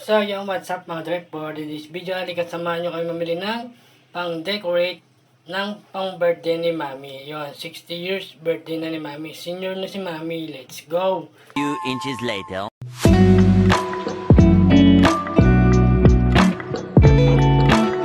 So, yung what's up mga Dre, for this video, halika samahan nyo kayo mamili ng pang-decorate ng pang-birthday ni Mami. Yun, 60 years birthday na ni Mami. Senior na si Mami, let's go! Few inches later.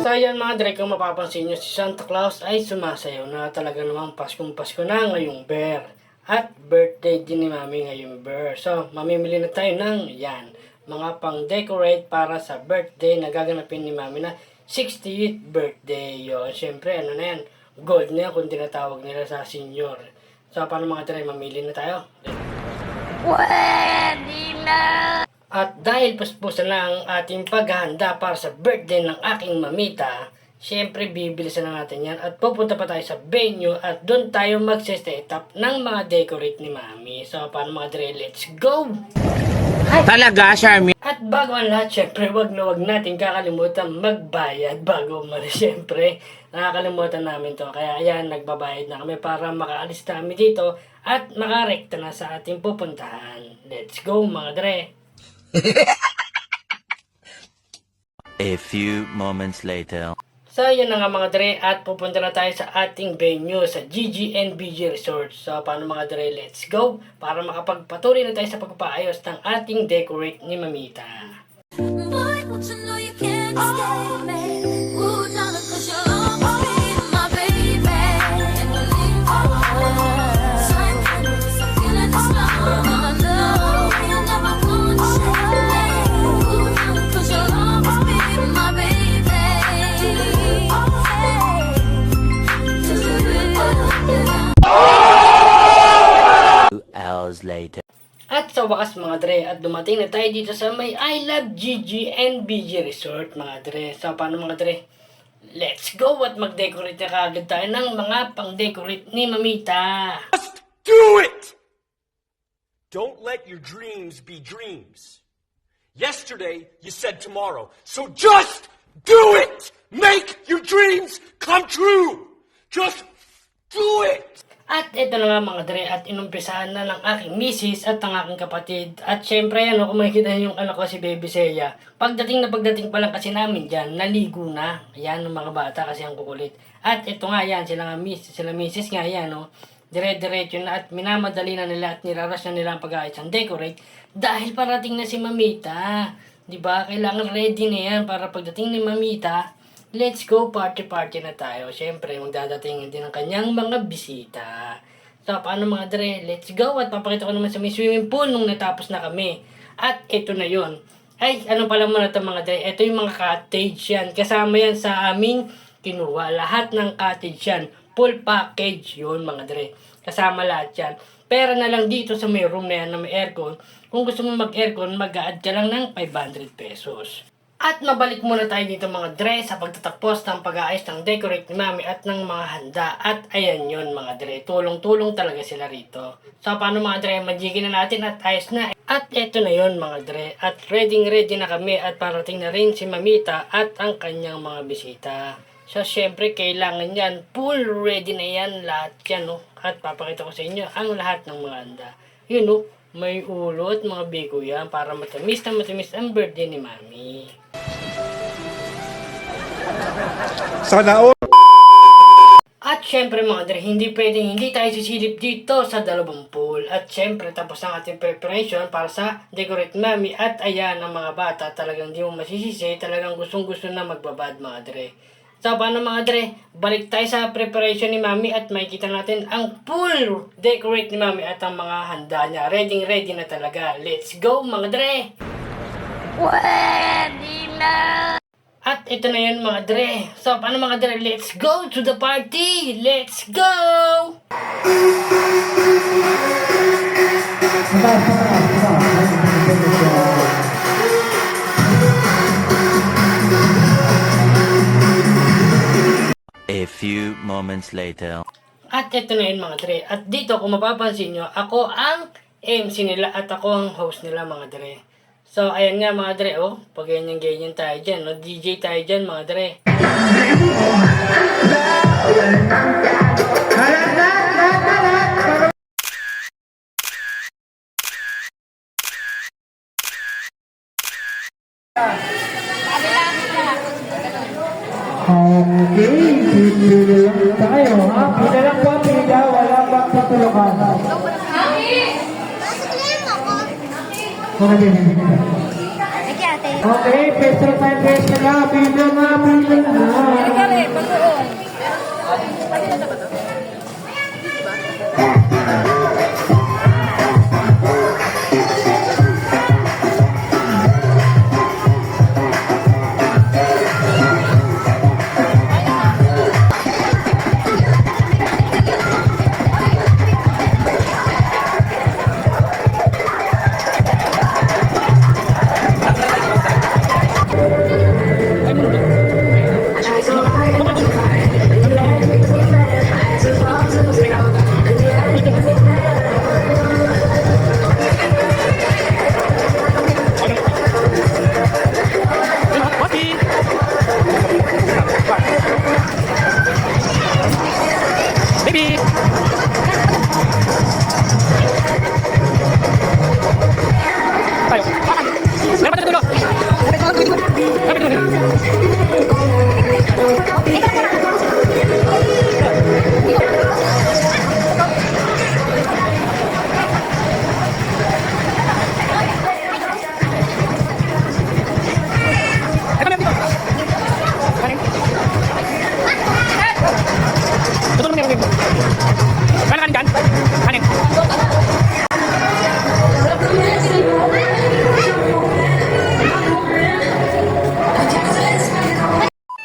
So, yun mga Dre, kung mapapansin nyo, si Santa Claus ay sumasayaw na. Talaga namang Paskong-Pasko na ngayong bear. At birthday din ni Mami ngayong bear. So, mamimili na tayo ng yan. Mga pang-decorate para sa birthday na gaganapin ni Mami na 60th birthday. Yun, syempre, ano na yan, gold na yan kung tinatawag nila sa senior. So, paano mga Dre, mamili na tayo? Pwede na! At dahil puspusan na ang ating paghahanda para sa birthday ng aking mamita, syempre bibilisan na natin yan at pupunta pa tayo sa venue at doon tayo mag-set up ng mga decorate ni Mami. So, paano mga Dre, let's go! Talaga, Charmy? At bago ang lahat, syempre, wag natin kakalimutan magbayad bago umalis. Syempre, nakakalimutan namin to. Kaya ayan, nagbabayad na kami para makaalis na kami dito at makarekta na sa ating pupuntahan. Let's go mga Dre! A few moments later. So, yun na nga mga Dre, at pupunta na tayo sa ating venue sa GGNBG Resort. So, paano mga Dre, let's go! Para makapagpatuloy na tayo sa pagpapaayos ng ating decorate ni Mamita. Boy, don't you know you can't escape me? Ooh, darling, 'cause you'll always be my baby. And we'll leave so I'm feeling this love. And I know you'll never want to change me. Ooh, darling, 'cause you'll always be my baby. 2 hours later. At sa wakas mga Dre, at dumating na tayo dito sa may I Love GGNBG Resort mga Dre. So paano mga Dre? Let's go at mag-decorate na kaagad tayo ng mga pang-decorate ni Mamita. Do it! Don't let your dreams be dreams. Yesterday, you said tomorrow. So just do it! Make your dreams come true! Just do it! At ito na nga mga Dre, at inumpisahan na ng aking misis at ang aking kapatid. At syempre ano, kung makikita yung anak ko si Baby Seya, pagdating pa lang kasi namin dyan, naligo na. Ayan ng mga bata kasi ang kukulit. At ito nga yan, sila misis nga yan, no? Dire-diretso na at minamadali na nila at niraras na nila ang pag-aayos ng decorate dahil parating na si Mamita. Diba? Kailangan ready na yan para pagdating ni Mamita, let's go, party na tayo. Siyempre, magdadating din ang kanyang mga bisita. So, paano mga Dre? Let's go! At papakita ko naman sa may swimming pool nung natapos na kami. At ito na yon. Ay, ano pala muna ito mga Dre? Ito yung mga cottage yan. Kasama yan sa aming kinuha. Lahat ng cottage yan. Full package yun mga Dre. Kasama lahat yan. Pera na lang dito sa may room na yan na may aircon. Kung gusto mo mag-aircon, mag-a-add ka lang ng 500 pesos. At mabalik muna tayo dito mga Dre sa pagtatapos ng pag-aayos ng decorate ni Mami at ng mga handa. At ayan yun mga Dre, tulong-tulong talaga sila rito. So paano mga Dre, magiging na natin at ayos na. At eto na yun mga Dre, at ready na kami at parating na rin si Mamita at ang kanyang mga bisita. So syempre kailangan yan, full ready na yan lahat yan, no? At papakita ko sa inyo ang lahat ng mga handa. Yun, no? May ulo at mga biko yan para matamis na matamis ang birthday ni Mami. Sana all. At syempre mga Dre, hindi pwedeng hindi tayo sisilip dito sa dalawang pool. At syempre tapos ang ating preparation para sa decorate Mami. At ayan ang mga bata, talagang di mo masisisi, talagang gustong-gusto na magbabad mga Dre. So paano mga Dre, balik tayo sa preparation ni Mami at makikita natin ang full decorate ni Mami at ang mga handa niya. Ready na talaga. Let's go mga Dre! Pwede na! At ito na yun mga Dre. So paano mga Dre, let's go to the party! Let's go! A few moments later. At ito na yun mga Dre. At dito kung mapapansin nyo, ako ang MC nila at ako ang host nila mga Dre. So ayan nga mga Dre, oh. Pag ganyan tayo dyan, no? DJ tayo dyan mga Dre. Okay, pili lang tayo ha. Pila lang po ang pila, wala pang patulukan. Okay. Okay, peso tayo, peso na. Pila na, pila na.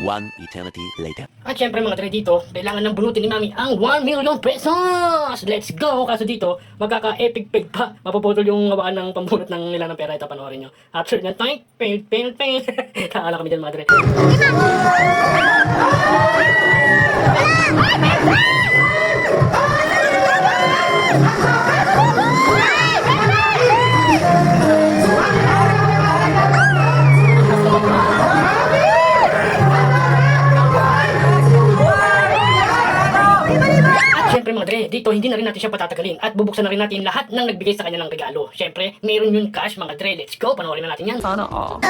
One eternity later. At syempre mga dre dito, kailangan ng bunutin ni Mami ang 1 million pesos! Let's go! Kaso dito, magkaka-epic peg pa. Mapuputol yung hawakan ng pambunot ng nila ng pera. Ito panoorin nyo. After nyan, toink, ping, ping, ping. Nakala kami dyan mga dre. Siyempre mga dre, dito hindi na rin natin siya patatagalin at bubuksan na rin natin lahat ng nagbigay sa kanya ng regalo. Siyempre, mayroon yun cash mga dre. Let's go, panoorin na natin yan. Sana all.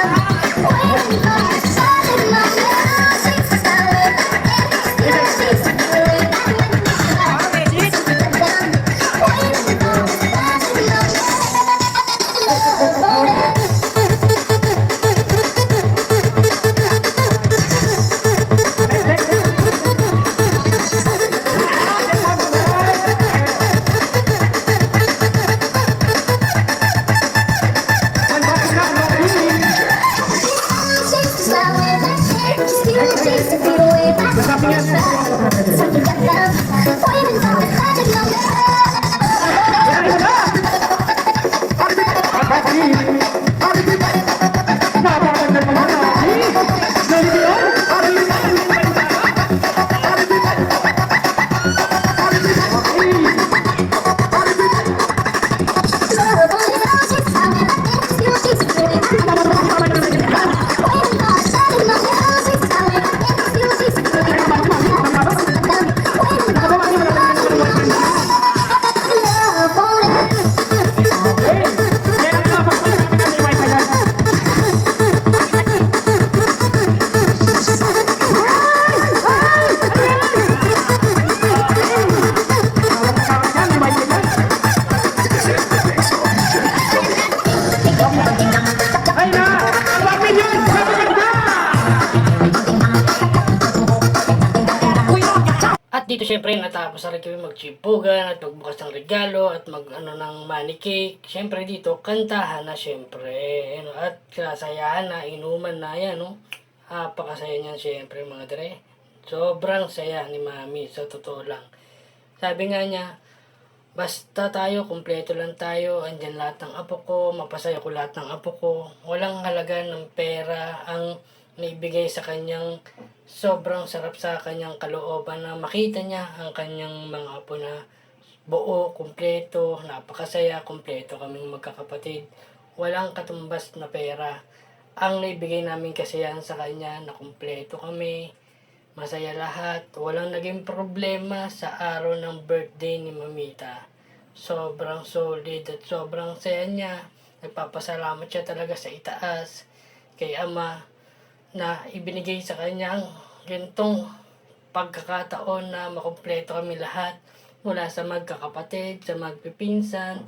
Dito syempre natapos na rin kami magchipugan at magbukas ng regalo at mag ng money cake. Syempre dito kantahan na syempre at kasayahan na, inuman na yan Napakasaya niyan syempre mga dre. Sobrang saya ni Mami sa totoo lang. Sabi nga niya, basta tayo, kumpleto lang tayo, andyan lahat ng apo ko, mapasaya ko lahat ng apo ko. Walang halaga ng pera ang naibigay sa kanyang. Sobrang sarap sa kanyang kalooban na makita niya ang kanyang mga apo na buo, kumpleto, napakasaya, kumpleto kaming magkakapatid. Walang katumbas na pera ang naibigay namin kasiyahan sa kanya na kumpleto kami, masaya lahat, walang naging problema sa araw ng birthday ni Mamita. Sobrang solid at sobrang saya niya. Nagpapasalamat siya talaga sa itaas. kay Ama na ibinigay sa kanyang ganitong pagkakataon na makumpleto kami lahat mula sa magkakapatid, sa magpipinsan,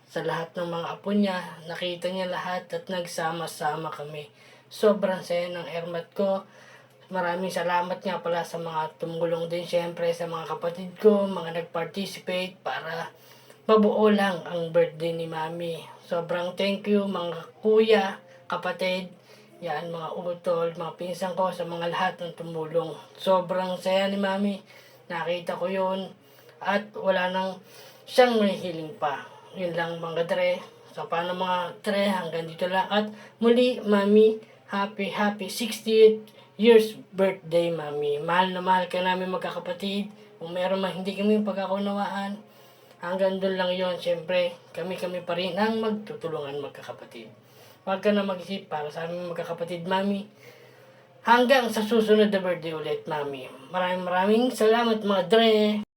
sa lahat ng mga apo niya. Nakita niya lahat at nagsama-sama kami. Sobrang saya ng Ermat ko. Maraming salamat nga pala sa mga tumulong din syempre sa mga kapatid ko, mga nag-participate para mabuo lang ang birthday ni Mami. Sobrang thank you mga kuya, kapatid, yan mga utol, mga pinsan ko sa mga lahat ng tumulong. Sobrang saya ni Mami. Nakita ko yun at wala nang siyang may hiling pa. Yun lang mga dre. So paano mga dre, hanggang dito lang. At muli Mami, happy 60th years birthday Mami. Mahal na mahal ka namin magkakapatid. Kung meron man hindi kami pagkakunawaan, hanggang doon lang yon. Siyempre, kami pa rin ang magtutulungan magkakapatid. Huwag ka na mag-isip para sa aming magkakapatid, Mami. Hanggang sa susunod na birthday ulit, Mami. Maraming salamat, mga dre!